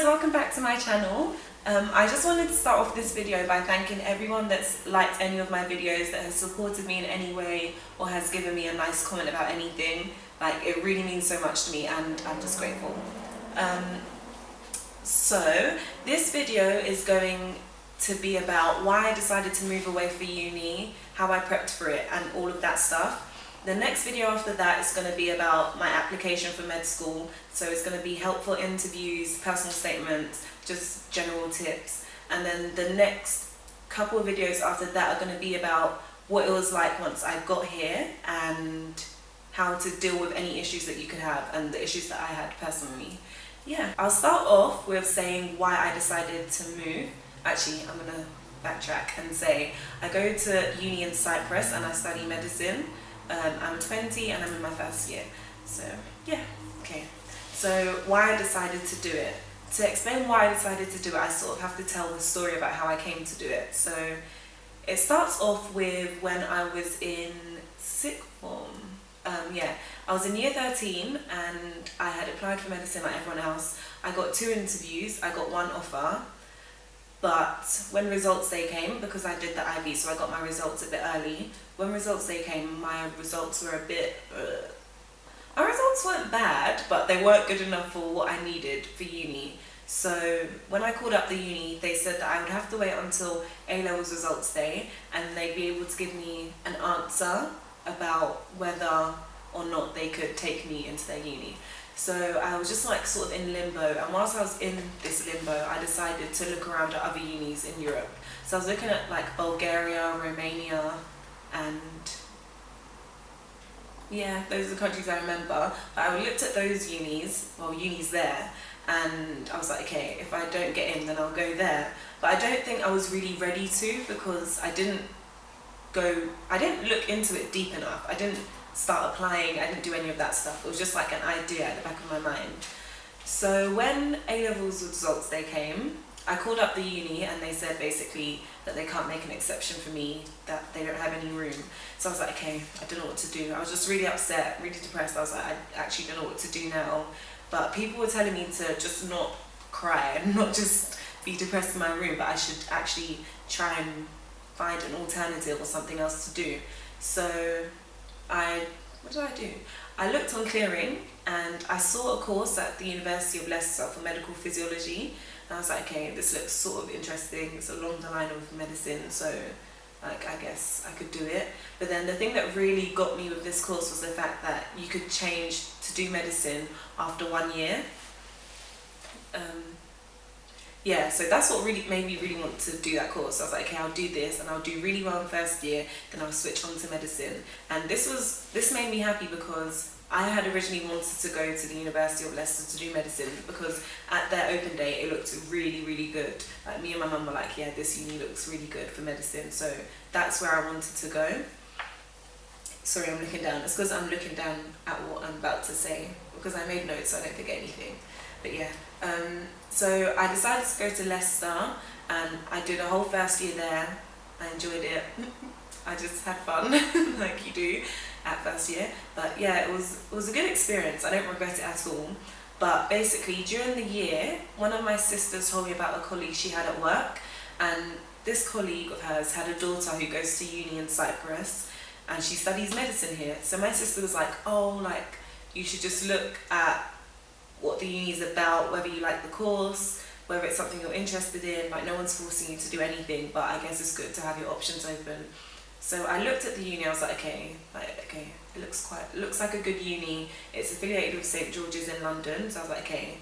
guys, welcome back to my channel. I just wanted to start off this video by thanking everyone that's liked any of my videos, that has supported me in any way or has given me a nice comment about anything. Like, it really means so much to me and I'm just grateful. So this video is going to be about why I decided to move away for uni, how I prepped for it and all of that stuff. The next video after that is going to be about my application for med school, so it's going to be helpful interviews, personal statements, just general tips. And then the next couple of videos after that are going to be about what it was like once I got here and how to deal with any issues that you could have and the issues that I had personally. Yeah, I'll start off with saying why I decided to move. Actually, I'm going to backtrack and say I go to uni in Cyprus and I study medicine. I'm 20 and I'm in my first year. So yeah, okay. So why I decided to do it. To explain why I decided to do it, I sort of have to tell the story about how I came to do it. So it starts off with when I was in sixth form. I was in year 13 and I had applied for medicine like everyone else. I got 2 interviews, I got 1 offer. But when results day came, because I did the IB, so I got my results a bit early. When results day came, my results were a bit... My results weren't bad, but they weren't good enough for what I needed for uni. So when I called up the uni, they said that I would have to wait until A-levels results day and they'd be able to give me an answer about whether or not they could take me into their uni. So I was just like sort of in limbo, and whilst I was in this limbo, I decided to look around at other unis in Europe. So I was looking at like Bulgaria, Romania, and yeah, those are the countries I remember. But I looked at those unis there, and I was like, okay, if I don't get in, then I'll go there. But I don't think I was really ready to, because I didn't look into it deep enough. I didn't start applying, I didn't do any of that stuff. It was just like an idea at the back of my mind. So when A-levels results day came, I called up the uni and they said basically that they can't make an exception for me, that they don't have any room. So I was like, okay, I don't know what to do. I was just really upset, really depressed. I was like, I actually don't know what to do now. But people were telling me to just not cry and not just be depressed in my room, but I should actually try and find an alternative or something else to do. So what did I do? I looked on Clearing and I saw a course at the University of Leicester for medical physiology. And I was like, okay, this looks sort of interesting. It's along the line of medicine, so like I guess I could do it. But then the thing that really got me with this course was the fact that you could change to do medicine after 1 year. Yeah, so that's what really made me really want to do that course. I was like, okay, I'll do this and I'll do really well in first year, then I'll switch on to medicine. And this made me happy because I had originally wanted to go to the University of Leicester to do medicine, because at their open day it looked really, really good. Like, me and my mum were like, yeah, this uni looks really good for medicine. So that's where I wanted to go. Sorry, I'm looking down. It's because I'm looking down at what I'm about to say, because I made notes so I don't forget anything. But yeah, so I decided to go to Leicester and I did a whole first year there. I enjoyed it. I just had fun, like you do at first year. But yeah, it was a good experience. I don't regret it at all. But basically, during the year, one of my sisters told me about a colleague she had at work, and this colleague of hers had a daughter who goes to uni in Cyprus, and she studies medicine here. So my sister was like, oh, like, you should just look at what the uni is about, whether you like the course, whether it's something you're interested in. Like, no one's forcing you to do anything, but I guess it's good to have your options open. So I looked at the uni, I was like, okay, it looks like a good uni. It's affiliated with St. George's in London, so I was like, okay,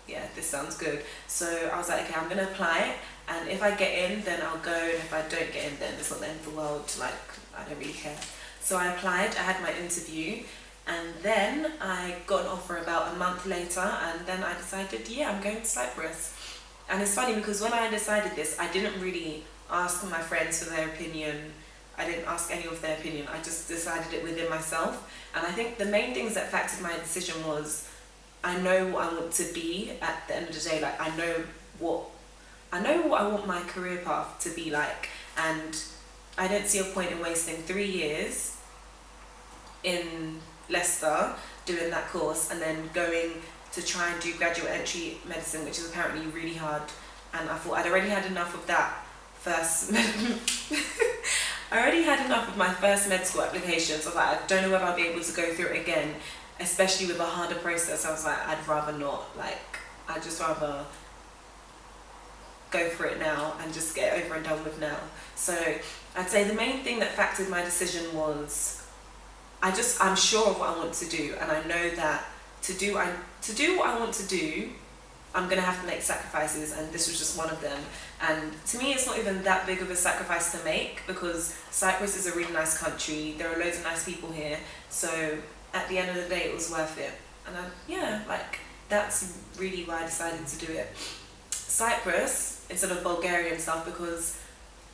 yeah, this sounds good. So I was like, okay, I'm gonna apply, and if I get in, then I'll go, and if I don't get in, then it's not the end of the world. Like, I don't really care. So I applied, I had my interview, and then I got an offer about a month later, and then I decided, yeah, I'm going to Cyprus. And it's funny because when I decided this, I didn't really ask my friends for their opinion. I didn't ask any of their opinion. I just decided it within myself. And I think the main things that factored my decision was, I know what I want to be at the end of the day. Like, I know what I want my career path to be like, and I don't see a point in wasting 3 years in Leicester doing that course and then going to try and do graduate entry medicine, which is apparently really hard. And I thought I'd already had enough of that first I already had enough of my first med school application, so I was like, I don't know whether I'll be able to go through it again, especially with a harder process. I was like, I'd rather not. Like, I'd just rather go for it now and just get it over and done with now. So I'd say the main thing that factored my decision was I'm sure of what I want to do, and I know that to do what I want to do, I'm gonna have to make sacrifices, and this was just one of them. And to me, it's not even that big of a sacrifice to make, because Cyprus is a really nice country. There are loads of nice people here. So at the end of the day, it was worth it. And that's really why I decided to do it. Cyprus instead of Bulgaria and stuff, because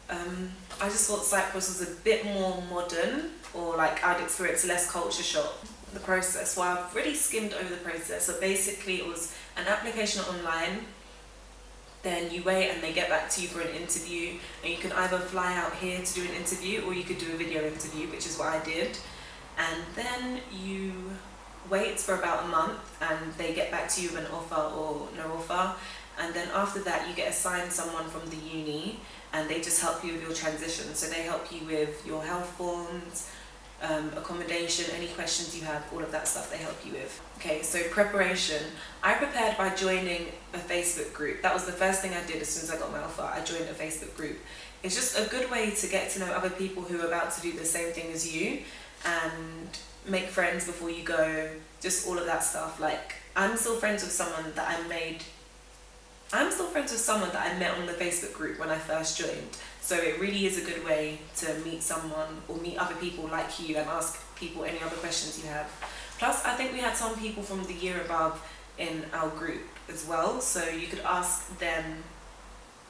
I just thought Cyprus was a bit more modern, or like I'd experience less culture shock. The process, well, I've really skimmed over the process. So basically it was an application online, then you wait and they get back to you for an interview, and you can either fly out here to do an interview or you could do a video interview, which is what I did. And then you wait for about a month and they get back to you with an offer or no offer. And then after that you get assigned someone from the uni, and they just help you with your transition. So they help you with your health forms, accommodation, any questions you have, all of that stuff they help you with. Okay, so preparation. I prepared by joining a Facebook group. That was the first thing I did as soon as I got my offer. I joined a Facebook group. It's just a good way to get to know other people who are about to do the same thing as you, and make friends before you go, just all of that stuff. Like, I'm still friends with someone that I met on the Facebook group when I first joined. So it really is a good way to meet someone or meet other people like you and ask people any other questions you have. Plus, I think we had some people from the year above in our group as well, so you could ask them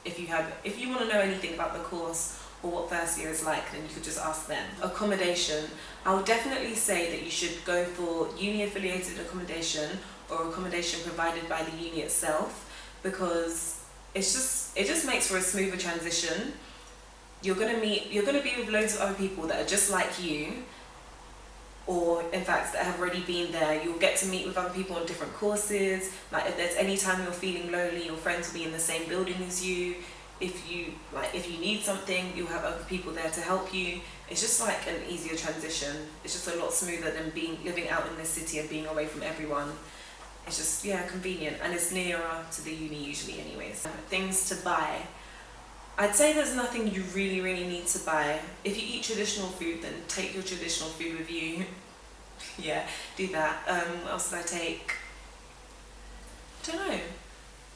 if you want to know anything about the course or what first year is like, then you could just ask them. Accommodation. I would definitely say that you should go for uni-affiliated accommodation or accommodation provided by the uni itself, because it just makes for a smoother transition. You're gonna be with loads of other people that are just like you, or in fact that have already been there. You'll get to meet with other people on different courses. Like, if there's any time you're feeling lonely, your friends will be in the same building as you. If you need something, you'll have other people there to help you. It's just like an easier transition. It's just a lot smoother than living out in the city and being away from everyone. It's just, yeah, convenient, and it's nearer to the uni usually anyways. Things to buy. I'd say there's nothing you really need to buy. If you eat traditional food, then take your traditional food with you. Yeah, do that. What else did I take? I don't know.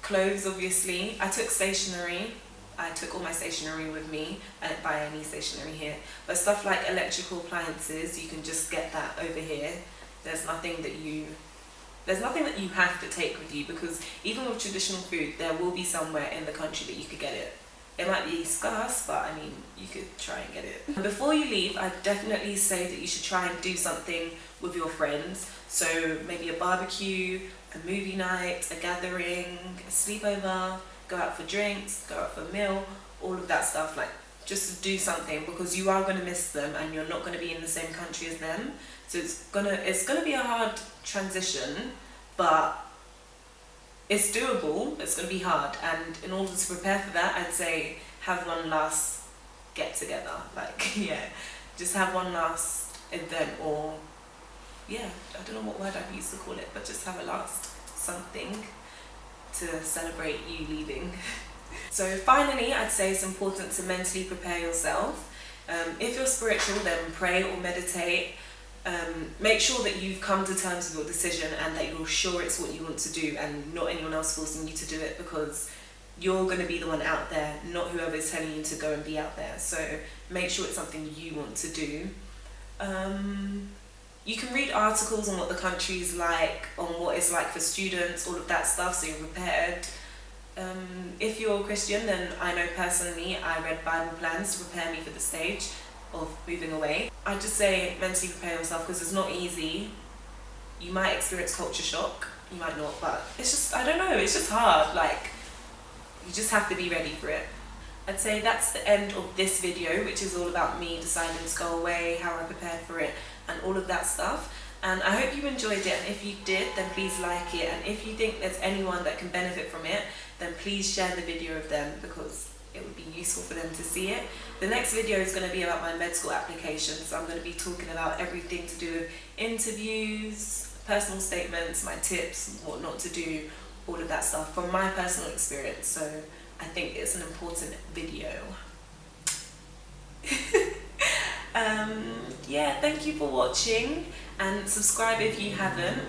Clothes, obviously. I took stationery. I took all my stationery with me. I didn't buy any stationery here. But stuff like electrical appliances, you can just get that over here. There's nothing that you have to take with you, because even with traditional food, there will be somewhere in the country that you could get it. It might be scarce, but I mean, you could try and get it. Before you leave, I'd definitely say that you should try and do something with your friends. So maybe a barbecue, a movie night, a gathering, a sleepover, go out for drinks, go out for a meal, all of that stuff. Like, just do something, because you are going to miss them and you're not going to be in the same country as them. So it's gonna be a hard transition, but it's doable. It's gonna be hard, and in order to prepare for that, I'd say have one last get together. Like, yeah, just have one last event, or yeah, I don't know what word I'd use to call it, but just have a last something to celebrate you leaving. So finally, I'd say it's important to mentally prepare yourself. If you're spiritual, then pray or meditate. Make sure that you've come to terms with your decision and that you're sure it's what you want to do, and not anyone else forcing you to do it, because you're going to be the one out there, not whoever's telling you to go and be out there. So make sure it's something you want to do. You can read articles on what the country's like, on what it's like for students, all of that stuff, so you're prepared. If you're a Christian, then I know personally I read Bible plans to prepare me for the stage of moving away. I'd just say mentally prepare yourself, because it's not easy. You might experience culture shock, you might not, but it's just, I don't know, it's just hard. Like, you just have to be ready for it. I'd say that's the end of this video, which is all about me deciding to go away, how I prepared for it, and all of that stuff. And I hope you enjoyed it, and if you did, then please like it, and if you think there's anyone that can benefit from it, then please share the video of them, because it would be useful for them to see it. The next video is going to be about my med school application, so I'm going to be talking about everything to do with interviews, personal statements, my tips, what not to do, all of that stuff from my personal experience. So I think it's an important video. Yeah, thank you for watching, and subscribe if you haven't.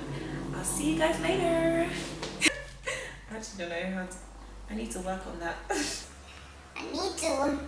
I'll see you guys later. I actually don't know how to, I need to work on that. I need to.